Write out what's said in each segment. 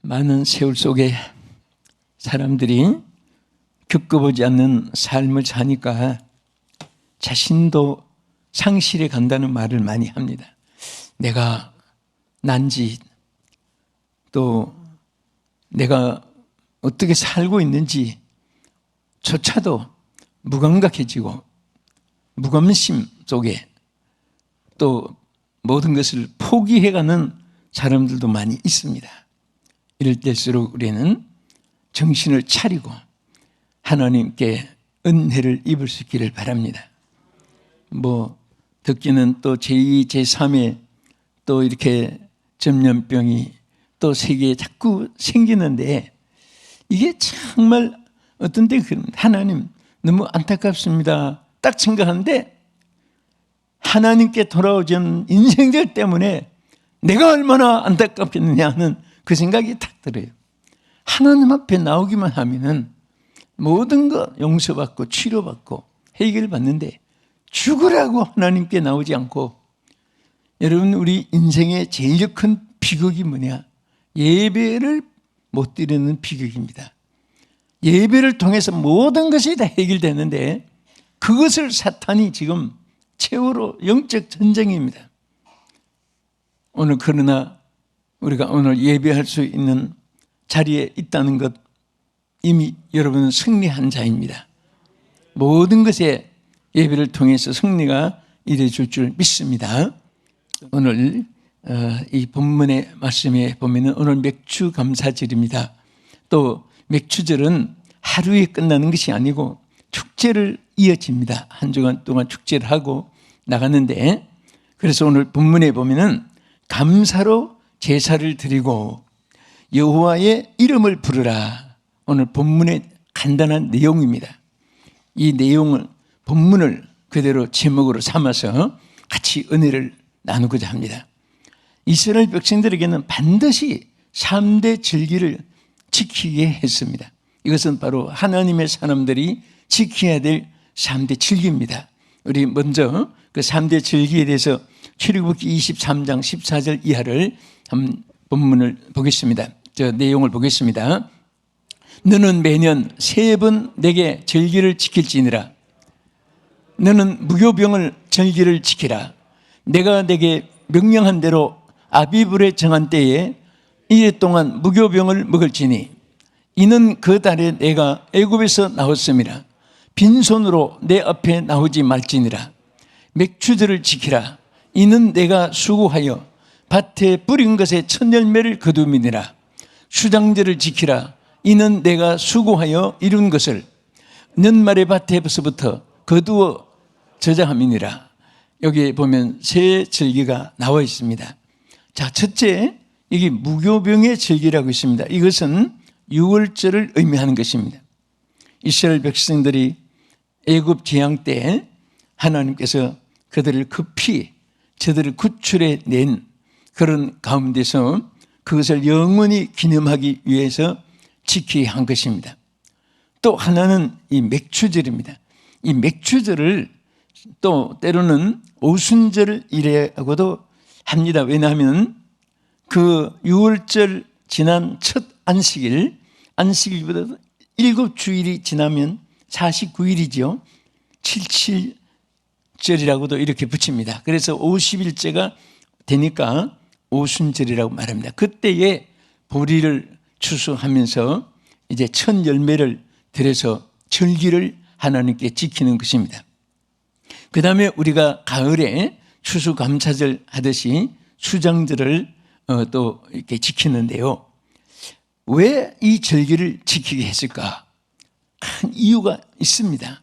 많은 세월 속에 사람들이 겪어보지 않는 삶을 사니까 자신도 상실해 간다는 말을 많이 합니다. 내가 난지, 또 내가 어떻게 살고 있는지 조차도 무감각해지고 무관심 속에 또 모든 것을 포기해가는 사람들도 많이 있습니다. 이럴 때일수록 우리는 정신을 차리고 하나님께 은혜를 입을 수 있기를 바랍니다. 듣기는 또 제2, 제3의 또 이렇게 전염병이 또 세계에 자꾸 생기는데 이게 정말 어떤 때 하나님 너무 안타깝습니다. 딱 생각하는데 하나님께 돌아오는 인생들 때문에 내가 얼마나 안타깝겠느냐 하는 그 생각이 딱 들어요. 하나님 앞에 나오기만 하면은 모든 거 용서받고 치료받고 해결받는데 죽으라고 하나님께 나오지 않고, 여러분 우리 인생의 제일 큰 비극이 뭐냐? 예배를 못 드리는 비극입니다. 예배를 통해서 모든 것이 다 해결되는데 그것을 사탄이 지금 최후로 영적 전쟁입니다. 오늘 그러나 우리가 오늘 예배할 수 있는 자리에 있다는 것, 이미 여러분은 승리한 자입니다. 모든 것에 예배를 통해서 승리가 이루어질 줄 믿습니다. 오늘 이 본문의 말씀에 보면은 오늘 맥주 감사절입니다. 또 맥주절은 하루에 끝나는 것이 아니고 축제를 이어집니다. 한 주간 동안 축제를 하고 나갔는데, 그래서 오늘 본문에 보면은 감사로 제사를 드리고 여호와의 이름을 부르라. 오늘 본문의 간단한 내용입니다. 이 내용을 본문을 그대로 제목으로 삼아서 같이 은혜를 나누고자 합니다. 이스라엘 백성들에게는 반드시 3대 절기를 지키게 했습니다. 이것은 바로 하나님의 사람들이 지켜야 될 3대 절기입니다. 우리 먼저 그 3대 절기에 대해서 출애굽기 23장 14절 이하를 한번 본문을 보겠습니다. 저 내용을 보겠습니다. 너는 매년 3번 내게 절기를 지킬지니라. 너는 무교병을 절기를 지키라. 내가 내게 명령한 대로 아비불에 정한 때에 이래 동안 무교병을 먹을지니 이는 그 달에 내가 애굽에서 나왔음이라. 빈손으로 내 앞에 나오지 말지니라. 맥주들을 지키라. 이는 내가 수고하여 밭에 뿌린 것에 첫 열매를 거두미니라. 수장제를 지키라. 이는 내가 수고하여 이룬 것을 년말의 밭에서부터 거두어 저장함이니라. 여기 보면 세 절기가 나와 있습니다. 자, 첫째, 이게 무교병의 절기라고 있습니다. 이것은 유월절을 의미하는 것입니다. 이스라엘 백성들이 애굽 재앙 때 하나님께서 그들을 급히 저들을 구출해 낸 그런 가운데서 그것을 영원히 기념하기 위해서 지켜야 한 것입니다. 또 하나는 이 맥주절입니다. 이 맥주절을 또 때로는 오순절이라고도 합니다. 왜냐하면 그 6월절 지난 첫 안식일보다 7주일이 지나면 49일이죠. 77절이라고도 이렇게 붙입니다. 그래서 50일째가 되니까 오순절이라고 말합니다. 그때에 보리를 추수하면서 이제 첫 열매를 들여서 절기를 하나님께 지키는 것입니다. 그 다음에 우리가 가을에 추수감사절 하듯이 수장절을 또 이렇게 지키는데요. 왜 이 절기를 지키게 했을까? 큰 이유가 있습니다.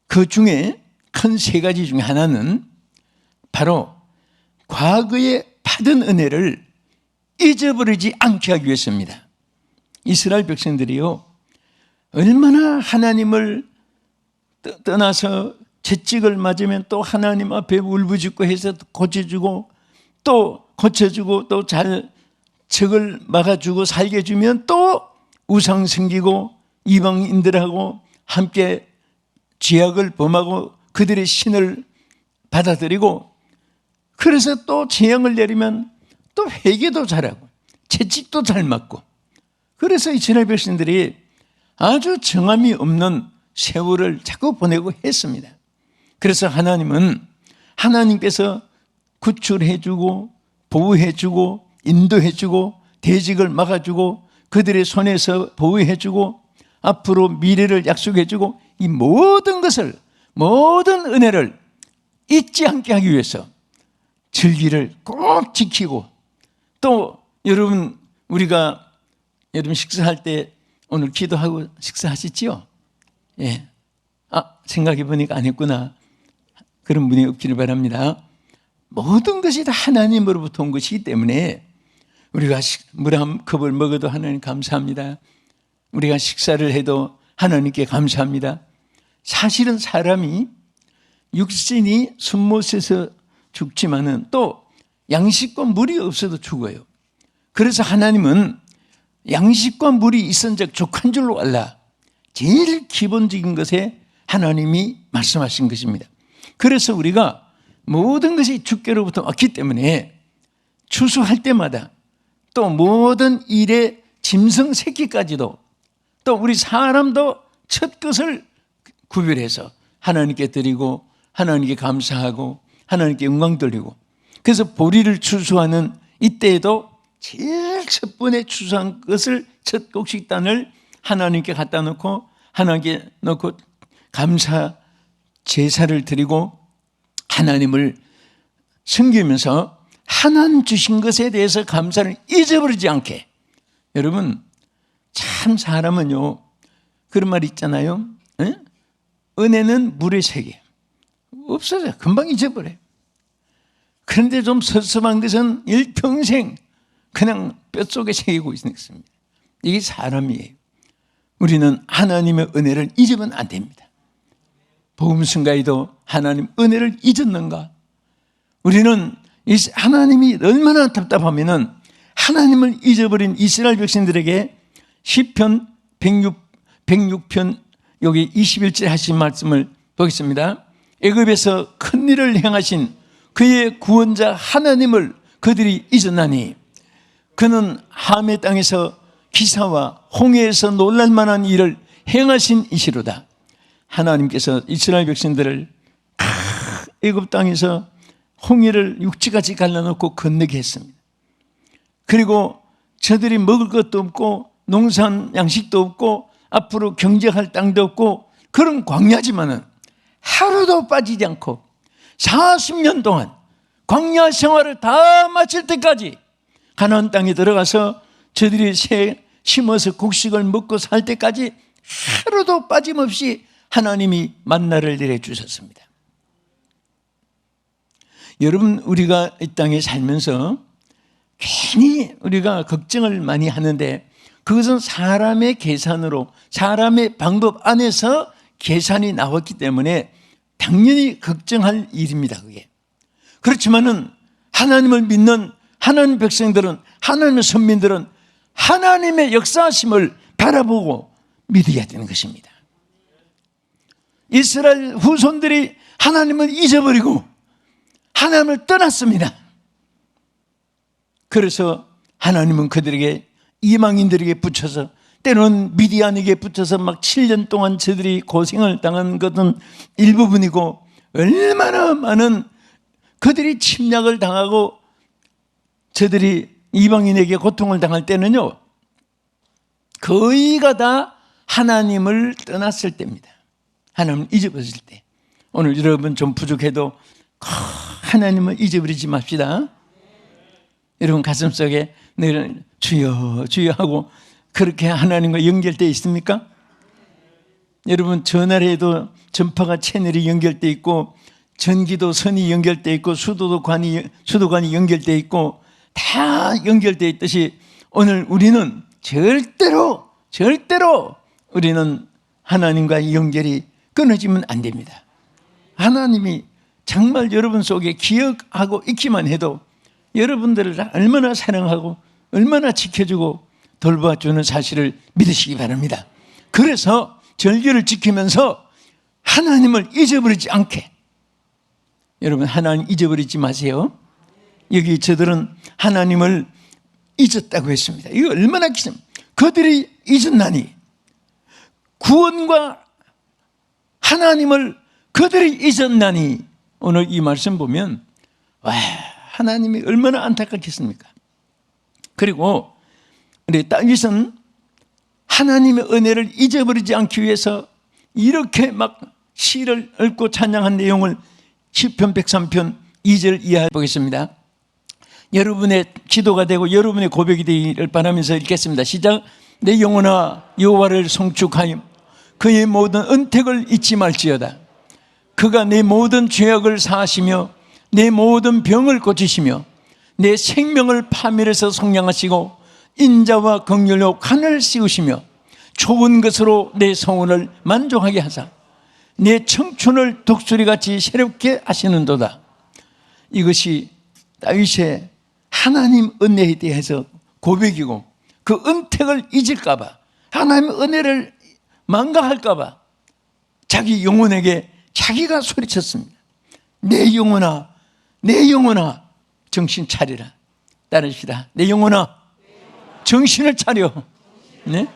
그 중에 큰 3가지 중에 하나는 바로 과거에 받은 은혜를 잊어버리지 않게 하기 위해서입니다. 이스라엘 백성들이요, 얼마나 하나님을 떠나서 채찍을 맞으면 또 하나님 앞에 울부짖고 해서 고쳐주고 또 고쳐주고 또 잘 적을 막아주고 살게 해주면 또 우상 섬기고 이방인들하고 함께 죄악을 범하고 그들의 신을 받아들이고, 그래서 또 재앙을 내리면 또 회개도 잘하고 채찍도 잘 맞고 그래서 이스라엘 백성들이 아주 정함이 없는 세월을 자꾸 보내고 했습니다. 그래서 하나님은 하나님께서 구출해주고 보호해주고 인도해주고 대적을 막아주고 그들의 손에서 보호해주고 앞으로 미래를 약속해주고 이 모든 것을, 모든 은혜를 잊지 않게 하기 위해서 절기를 꼭 지키고, 또 여러분 우리가 여러분 식사할 때 오늘 기도하고 식사하셨지요? 예. 생각해 보니까 안 했구나. 그런 분이 없기를 바랍니다. 모든 것이 다 하나님으로부터 온 것이기 때문에 우리가 물 한 컵을 먹어도 하나님 감사합니다. 우리가 식사를 해도 하나님께 감사합니다. 사실은 사람이 육신이 숨못쉬어서 죽지만은 또 양식과 물이 없어도 죽어요. 그래서 하나님은 양식과 물이 있은즉 족한 줄로 알라. 제일 기본적인 것에 하나님이 말씀하신 것입니다. 그래서 우리가 모든 것이 주께로부터 왔기 때문에 추수할 때마다 또 모든 일의 짐승 새끼까지도 또 우리 사람도 첫 것을 구별해서 하나님께 드리고 하나님께 감사하고 하나님께 영광 돌리고, 그래서 보리를 추수하는 이때에도 제일 첫 번에 추수한 것을 첫 곡식단을 하나님께 갖다 놓고 하나님께 놓고 감사 제사를 드리고 하나님을 섬기면서 하나님 주신 것에 대해서 감사를 잊어버리지 않게. 여러분 참 사람은요 그런 말 있잖아요. 에? 은혜는 물의 세계. 없어져. 금방 잊어버려요. 그런데 좀 섭섭한 것은 일평생 그냥 뼛속에 새기고 있습니다. 이게 사람이에요. 우리는 하나님의 은혜를 잊으면 안 됩니다. 복음성가에도 하나님 은혜를 잊었는가? 우리는 하나님이 얼마나 답답하면은 하나님을 잊어버린 이스라엘 백성들에게 시편 106편 여기 21절 하신 말씀을 보겠습니다. 애굽에서 큰 일을 행하신 그의 구원자 하나님을 그들이 잊었나니 그는 함의 땅에서 기사와 홍해에서 놀랄만한 일을 행하신 이시로다. 하나님께서 이스라엘 백성들을 애굽 땅에서 홍해를 육지같이 갈라놓고 건너게 했습니다. 그리고 저들이 먹을 것도 없고 농산 양식도 없고 앞으로 경쟁할 땅도 없고 그런 광야지만은 하루도 빠지지 않고 40년 동안 광야 생활을 다 마칠 때까지 가나안 땅에 들어가서 저들이 새 심어서 곡식을 먹고 살 때까지 하루도 빠짐없이 하나님이 만나를 내려주셨습니다. 여러분 우리가 이 땅에 살면서 괜히 우리가 걱정을 많이 하는데 그것은 사람의 계산으로 사람의 방법 안에서 계산이 나왔기 때문에 당연히 걱정할 일입니다. 그게. 그렇지만은 하나님을 믿는 하나님 백성들은 하나님의 선민들은 하나님의 역사하심을 바라보고 믿어야 되는 것입니다. 이스라엘 후손들이 하나님을 잊어버리고 하나님을 떠났습니다. 그래서 하나님은 그들에게 이방인들에게 붙여서 때로는 미디안에게 붙여서 막 7년 동안 저들이 고생을 당한 것은 일부분이고 얼마나 많은 그들이 침략을 당하고 저들이 이방인에게 고통을 당할 때는요 거의가 다 하나님을 떠났을 때입니다. 하나님을 잊어버렸을 때. 오늘 여러분 좀 부족해도 하나님을 잊어버리지 맙시다. 여러분 가슴속에 늘 주여 주여 하고 그렇게 하나님과 연결되어 있습니까? 여러분 전화를 해도 전파가 채널이 연결되어 있고 전기도 선이 연결되어 있고 수도관이 연결되어 있고 다 연결되어 있듯이 오늘 우리는 절대로 우리는 하나님과의 연결이 끊어지면 안 됩니다. 하나님이 정말 여러분 속에 기억하고 있기만 해도 여러분들을 얼마나 사랑하고 얼마나 지켜주고 돌봐주는 사실을 믿으시기 바랍니다. 그래서 절기를 지키면서 하나님을 잊어버리지 않게. 여러분 하나님 잊어버리지 마세요. 여기 저들은 하나님을 잊었다고 했습니다. 이거 얼마나 기습. 그들이 잊었나니, 구원과 하나님을 그들이 잊었나니. 오늘 이 말씀 보면 와, 하나님이 얼마나 안타깝겠습니까? 그리고 우리 다윗은 하나님의 은혜를 잊어버리지 않기 위해서 이렇게 막 시를 읊고 찬양한 내용을 시편 103편 2절 이하해 보겠습니다. 여러분의 기도가 되고 여러분의 고백이 되기를 바라면서 읽겠습니다. 시작. 내 영혼아 여호와를 송축하여 그의 모든 은택을 잊지 말지어다. 그가 내 모든 죄악을 사하시며 내 모든 병을 고치시며 내 생명을 파멸해서 속량하시고 인자와 긍휼로 관을 씌우시며 좋은 것으로 내 성혼을 만족하게 하사 내 청춘을 독수리같이 새롭게 하시는도다. 이것이 다윗의 하나님 은혜에 대해서 고백이고, 그 은택을 잊을까 봐, 하나님의 은혜를 망각할까 봐 자기 영혼에게 자기가 소리쳤습니다. 내 영혼아, 내 영혼아 정신 차리라. 따르시다. 내 영혼아 정신을 차려. 네?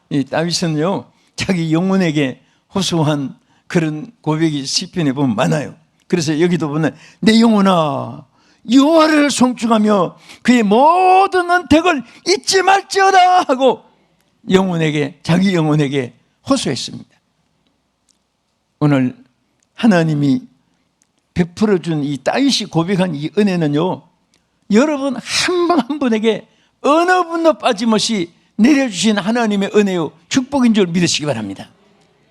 이 다윗은요 자기 영혼에게 호소한 그런 고백이 시편에 보면 많아요. 그래서 여기도 보면 내 영혼아 여호와를 송축하며 그의 모든 은택을 잊지 말지어다 하고 영혼에게, 자기 영혼에게 호소했습니다. 오늘 하나님이 베풀어 준 이 다윗이 고백한 이 은혜는요, 여러분 한 분 한 분에게 어느 분도 빠짐없이 내려주신 하나님의 은혜요 축복인 줄 믿으시기 바랍니다.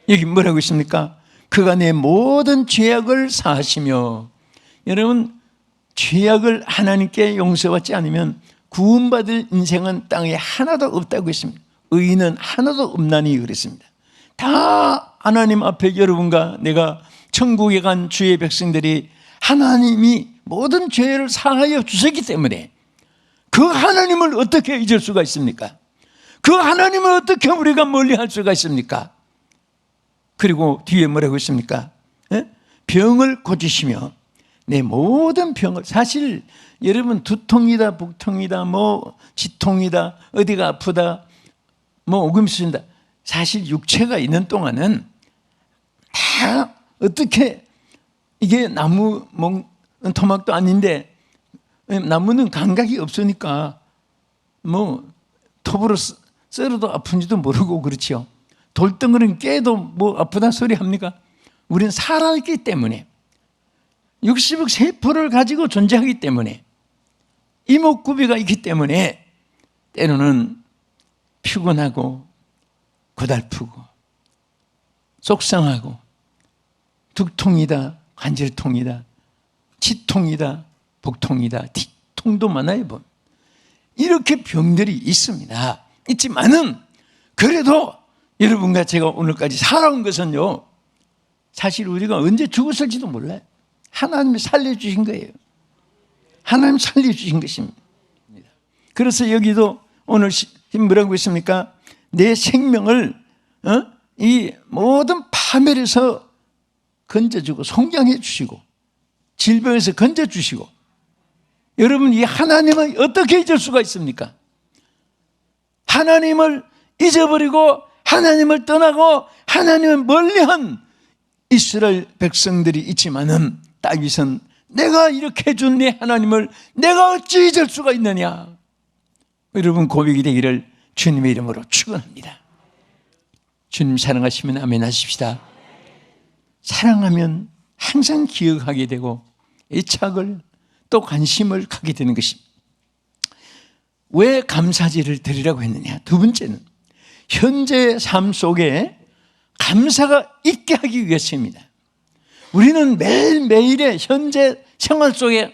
여기 뭐라고 있습니까? 그가 내 모든 죄악을 사하시며. 여러분, 죄악을 하나님께 용서받지 않으면 구원받을 인생은 땅에 하나도 없다고 했습니다. 의인은 하나도 없나니 그랬습니다. 다 하나님 앞에 여러분과 내가 천국에 간 주의 백성들이 하나님이 모든 죄를 사하여 주셨기 때문에 그 하나님을 어떻게 잊을 수가 있습니까? 그 하나님을 어떻게 우리가 멀리할 수가 있습니까? 그리고 뒤에 뭐라고 있습니까? 병을 고치시며 내 모든 병을, 사실 여러분 두통이다 복통이다 뭐 지통이다 어디가 아프다 뭐 오금 쓰신다, 사실 육체가 있는 동안은 다 어떻게, 이게 나무 토막도 아닌데 나무는 감각이 없으니까 뭐 톱으로 썰어도 아픈지도 모르고 그렇죠. 돌덩어리는 깨도 뭐 아프다 소리 합니까? 우리는 살아있기 때문에, 60억 세포를 가지고 존재하기 때문에, 이목구비가 있기 때문에 때로는 피곤하고 고달프고 속상하고 두통이다 관절통이다 치통이다 복통이다 뒤통도 많아요. 보면 이렇게 병들이 있습니다. 있지만은 그래도 여러분과 제가 오늘까지 살아온 것은요, 사실 우리가 언제 죽었을지도 몰라요. 하나님이 살려주신 거예요. 하나님 살려주신 것입니다. 그래서 여기도 오늘 뭐라고 했습니까? 내 생명을 이 모든 파멸에서 건져주고 속량해 주시고 질병에서 건져주시고. 여러분, 이 하나님을 어떻게 잊을 수가 있습니까? 하나님을 잊어버리고 하나님을 떠나고 하나님을 멀리한 이스라엘 백성들이 있지만은 다윗은 내가 이렇게 해준 네 하나님을 내가 어찌 잊을 수가 있느냐. 여러분, 고백이 되기를 주님의 이름으로 축원합니다. 주님 사랑하시면 아멘 하십시다. 사랑하면 항상 기억하게 되고 애착을 또 관심을 갖게 되는 것입니다. 왜 감사제를 드리라고 했느냐? 두 번째는 현재의 삶 속에 감사가 있게 하기 위해서입니다. 우리는 매일매일의 현재 생활 속에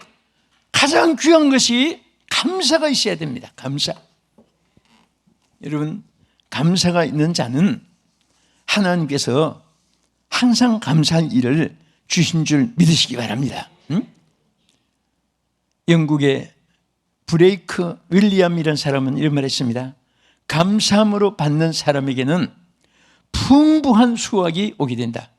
가장 귀한 것이 감사가 있어야 됩니다. 감사. 여러분, 감사가 있는 자는 하나님께서 항상 감사할 일을 주신 줄 믿으시기 바랍니다. 영국의 브레이크 윌리엄이라는 사람은 이런 말을 했습니다. 감사함으로 받는 사람에게는 풍부한 수확이 오게 된다.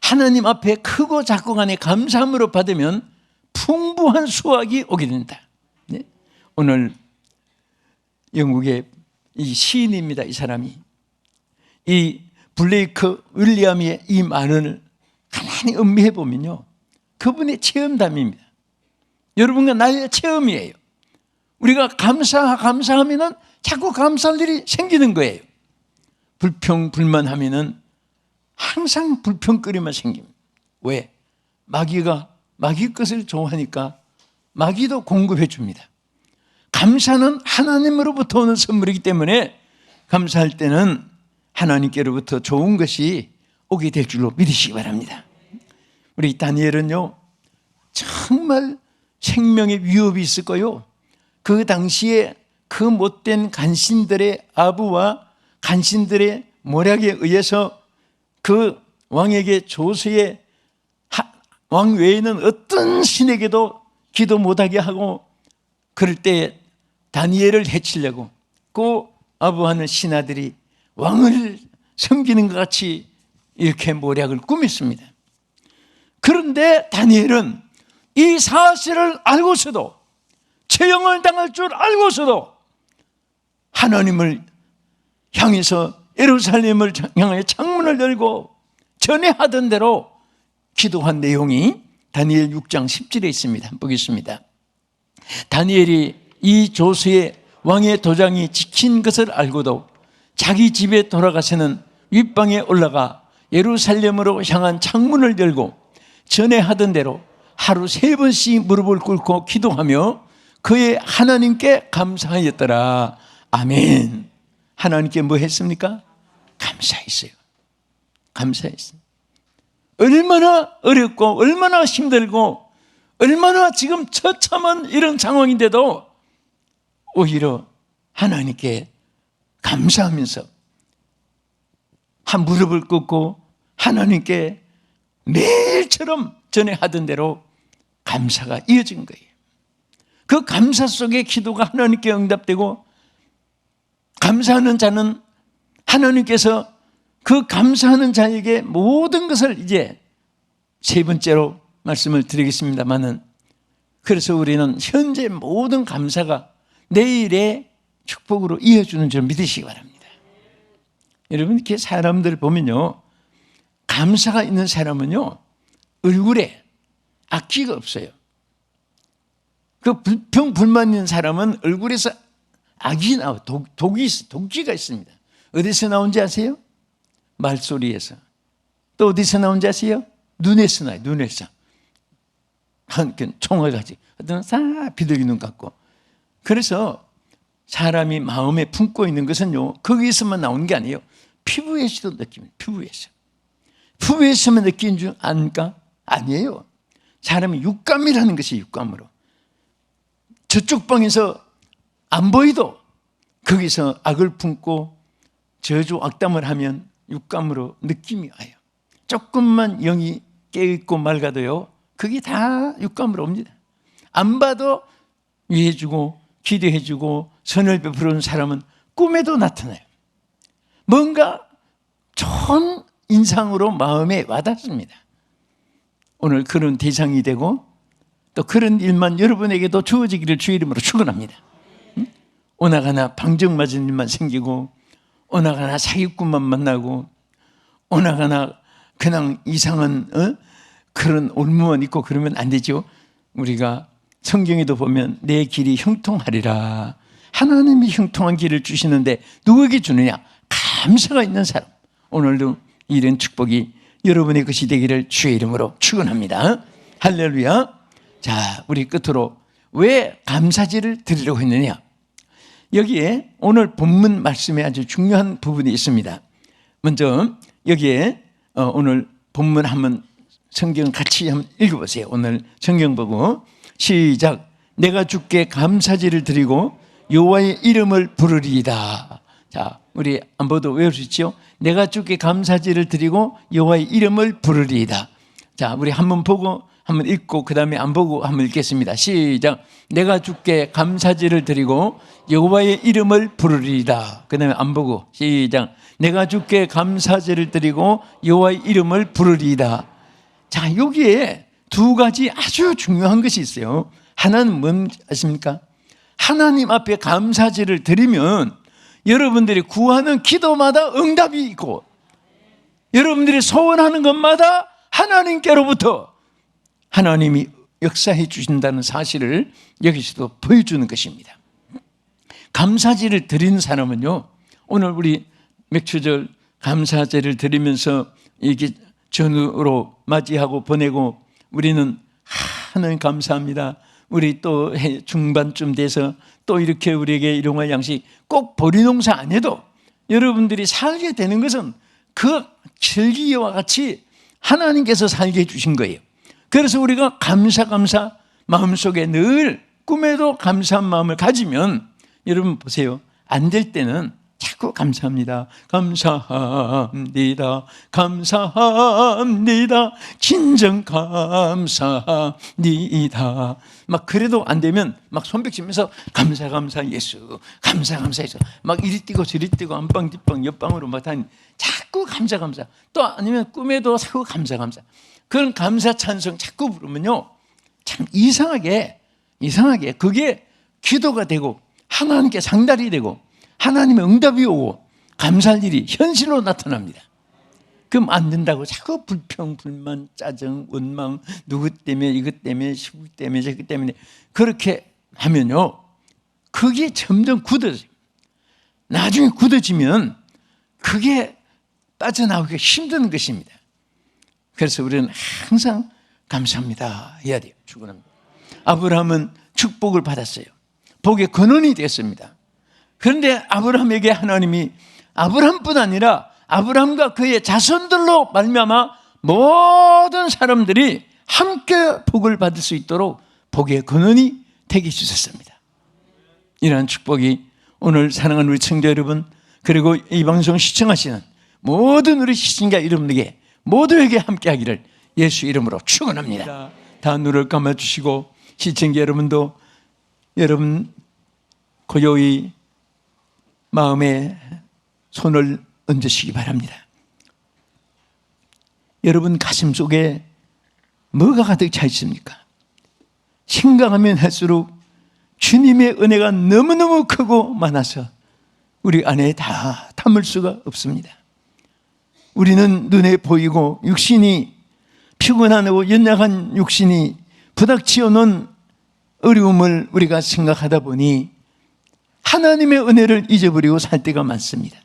하나님 앞에 크고 작고 간에 감사함으로 받으면 풍부한 수확이 오게 된다. 네? 오늘 영국의 이 시인입니다. 이 사람이. 이 블레이크 윌리엄의 이 말을 가만히 음미해 보면요, 그분의 체험담입니다. 여러분과 나의 체험이에요. 우리가 감사하면은 자꾸 감사할 일이 생기는 거예요. 불평불만하면은 항상 불평거리만 생깁니다. 왜? 마귀가 마귀 것을 좋아하니까 마귀도 공급해 줍니다. 감사는 하나님으로부터 오는 선물이기 때문에 감사할 때는 하나님께로부터 좋은 것이 오게 될 줄로 믿으시기 바랍니다. 우리 다니엘은요, 정말 생명의 위협이 있을 거요. 그 당시에 그 못된 간신들의 아부와 간신들의 모략에 의해서 그 왕에게 조서에 왕 외에는 어떤 신에게도 기도 못하게 하고, 그럴 때 다니엘을 해치려고 그 아부하는 신하들이 왕을 섬기는 것 같이 이렇게 모략을 꾸몄습니다. 그런데 다니엘은 이 사실을 알고서도, 처형을 당할 줄 알고서도 하나님을 향해서 예루살렘을 향하여 창문을 열고 전에 하던 대로 기도한 내용이 다니엘 6장 10절에 있습니다. 보겠습니다. 다니엘이 이 조서에 왕의 도장이 찍힌 것을 알고도 자기 집에 돌아가서는 윗방에 올라가 예루살렘으로 향한 창문을 열고 전에 하던 대로 하루 3번씩 무릎을 꿇고 기도하며 그의 하나님께 감사하였더라. 아멘. 하나님께 뭐 했습니까? 감사했어요. 감사했어요. 얼마나 어렵고 얼마나 힘들고 얼마나 지금 처참한 이런 상황인데도 오히려 하나님께 감사하면서 한 무릎을 꿇고 하나님께 매일처럼 전에 하던 대로 감사가 이어진 거예요. 그 감사 속에 기도가 하나님께 응답되고, 감사하는 자는 하나님께서 그 감사하는 자에게 모든 것을, 이제 세 번째로 말씀을 드리겠습니다만은, 그래서 우리는 현재 모든 감사가 내일의 축복으로 이어주는 줄 믿으시기 바랍니다. 여러분, 이렇게 사람들 보면요, 감사가 있는 사람은요, 얼굴에 악기가 없어요. 그 불평불만 있는 사람은 얼굴에서 악이 나와, 독기가 있습니다. 어디서 나온지 아세요? 말소리에서. 또 어디서 나온지 아세요? 눈에서 나요. 눈에서. 한 총알 가지. 어떤 싹 비둘기 눈 같고. 그래서 사람이 마음에 품고 있는 것은요, 거기에서만 나오는 게 아니에요. 피부에서도 느낍니다. 피부에서. 피부에서만 느끼는 줄 아니까? 아니에요. 사람이 육감이라는 것이 육감으로. 저쪽 방에서 안 보이도 거기서 악을 품고 저주 악담을 하면 육감으로 느낌이 와요. 조금만 영이 깨있고 맑아도요, 그게 다 육감으로 옵니다. 안 봐도 위해주고 기대해주고 선을 베푸는 사람은 꿈에도 나타나요. 뭔가 좋은 인상으로 마음에 와닿습니다. 오늘 그런 대상이 되고 또 그런 일만 여러분에게도 주어지기를 주의 이름으로 축원합니다. 오나가나 방정맞은 일만 생기고, 오나가나 사기꾼만 만나고, 오나가나 그냥 이상한 그런 올무만 있고 그러면 안 되죠. 우리가 성경에도 보면 내 길이 형통하리라. 하나님이 형통한 길을 주시는데 누구에게 주느냐? 감사가 있는 사람. 오늘도 이런 축복이 여러분의 것이 되기를 주의 이름으로 축원합니다. 할렐루야. 자, 우리 끝으로 왜 감사제를 드리려고 했느냐? 여기에 오늘 본문 말씀에 아주 중요한 부분이 있습니다. 먼저 여기에 오늘 본문 한번 성경 같이 한번 읽어보세요. 오늘 성경 보고 시작. 내가 주께 감사제를 드리고 여호와의 이름을 부르리이다. 자, 우리 안보도 외울 수 있죠? 내가 주께 감사제를 드리고 여호와의 이름을 부르리이다. 자, 우리 한번 보고 한번 읽고 그 다음에 안 보고 한번 읽겠습니다. 시작. 내가 주께 감사제를 드리고 여호와의 이름을 부르리이다. 그 다음에 안 보고 시작. 내가 주께 감사제를 드리고 여호와의 이름을 부르리이다. 자, 여기에 두 가지 아주 중요한 것이 있어요. 하나는 뭔지 아십니까? 하나님 앞에 감사제를 드리면 여러분들이 구하는 기도마다 응답이 있고 여러분들이 소원하는 것마다 하나님께로부터 하나님이 역사해 주신다는 사실을 여기서도 보여주는 것입니다. 감사제를 드리는 사람은요, 오늘 우리 맥주절 감사제를 드리면서 이게 전후로 맞이하고 보내고 우리는 하나님 감사합니다. 우리 또 중반쯤 돼서 또 이렇게 우리에게 일용할 양식 꼭 보리농사 안 해도 여러분들이 살게 되는 것은 그 절기와 같이 하나님께서 살게 해주신 거예요. 그래서 우리가 감사 마음속에 늘 꿈에도 감사한 마음을 가지면 여러분 보세요. 안 될 때는 자꾸 감사합니다. 감사합니다. 감사합니다. 진정 감사합니다. 막 그래도 안 되면 막 손뼉치면서 감사 예수, 감사 예수. 막 이리 뛰고 저리 뛰고 안방 뒷방 옆방으로 막 다니. 자꾸 감사. 또 아니면 꿈에도 자꾸 감사. 그런 감사 찬송 자꾸 부르면요, 참 이상하게 그게 기도가 되고 하나님께 상달이 되고 하나님의 응답이 오고 감사할 일이 현실로 나타납니다. 그럼 안 된다고 자꾸 불평, 불만, 짜증, 원망, 누구 때문에 이것 때문에 시국 때문에 저것 때문에 그렇게 하면요, 그게 점점 굳어져요. 나중에 굳어지면 그게 빠져나오기가 힘든 것입니다. 그래서 우리는 항상 감사합니다 해야 돼요. 축원합니다. 아브라함은 축복을 받았어요. 복의 근원이 됐습니다. 그런데 아브라함에게 하나님이 아브라함뿐 아니라 아브라함과 그의 자손들로 말미암아 모든 사람들이 함께 복을 받을 수 있도록 복의 근원이 되게 주셨습니다. 이러한 축복이 오늘 사랑하는 우리 청자 여러분, 그리고 이 방송 시청하시는 모든 우리 시청자 여러분에게 모두에게 함께 하기를 예수 이름으로 축원합니다. 다 눈을 감아주시고 시청자 여러분도 여러분 고요히 마음에 손을 얹으시기 바랍니다. 여러분 가슴 속에 뭐가 가득 차 있습니까? 생각하면 할수록 주님의 은혜가 너무너무 크고 많아서 우리 안에 다 담을 수가 없습니다. 우리는 눈에 보이고 육신이 피곤하고 연약한 육신이 부닥치어 놓은 어려움을 우리가 생각하다 보니 하나님의 은혜를 잊어버리고 살 때가 많습니다.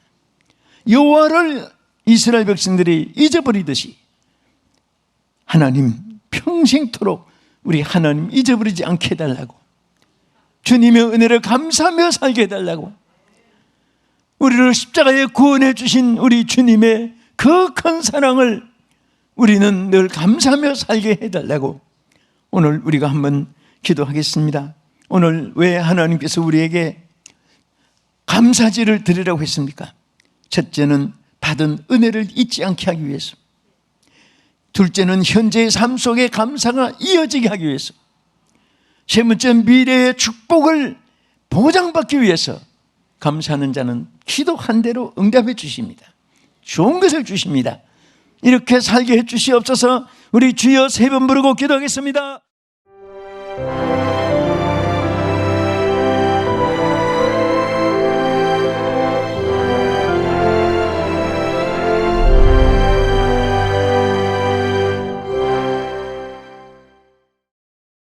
여호와를 이스라엘 백성들이 잊어버리듯이 하나님 평생토록 우리 하나님 잊어버리지 않게 해달라고, 주님의 은혜를 감사하며 살게 해달라고, 우리를 십자가에 구원해 주신 우리 주님의 그 큰 사랑을 우리는 늘 감사하며 살게 해달라고 오늘 우리가 한번 기도하겠습니다. 오늘 왜 하나님께서 우리에게 감사제를 드리라고 했습니까? 첫째는 받은 은혜를 잊지 않게 하기 위해서, 둘째는 현재의 삶 속에 감사가 이어지게 하기 위해서, 세 번째 미래의 축복을 보장받기 위해서 감사하는 자는 기도한 대로 응답해 주십니다. 좋은 것을 주십니다. 이렇게 살게 해 주시옵소서. 우리 주여 세 번 부르고 기도하겠습니다.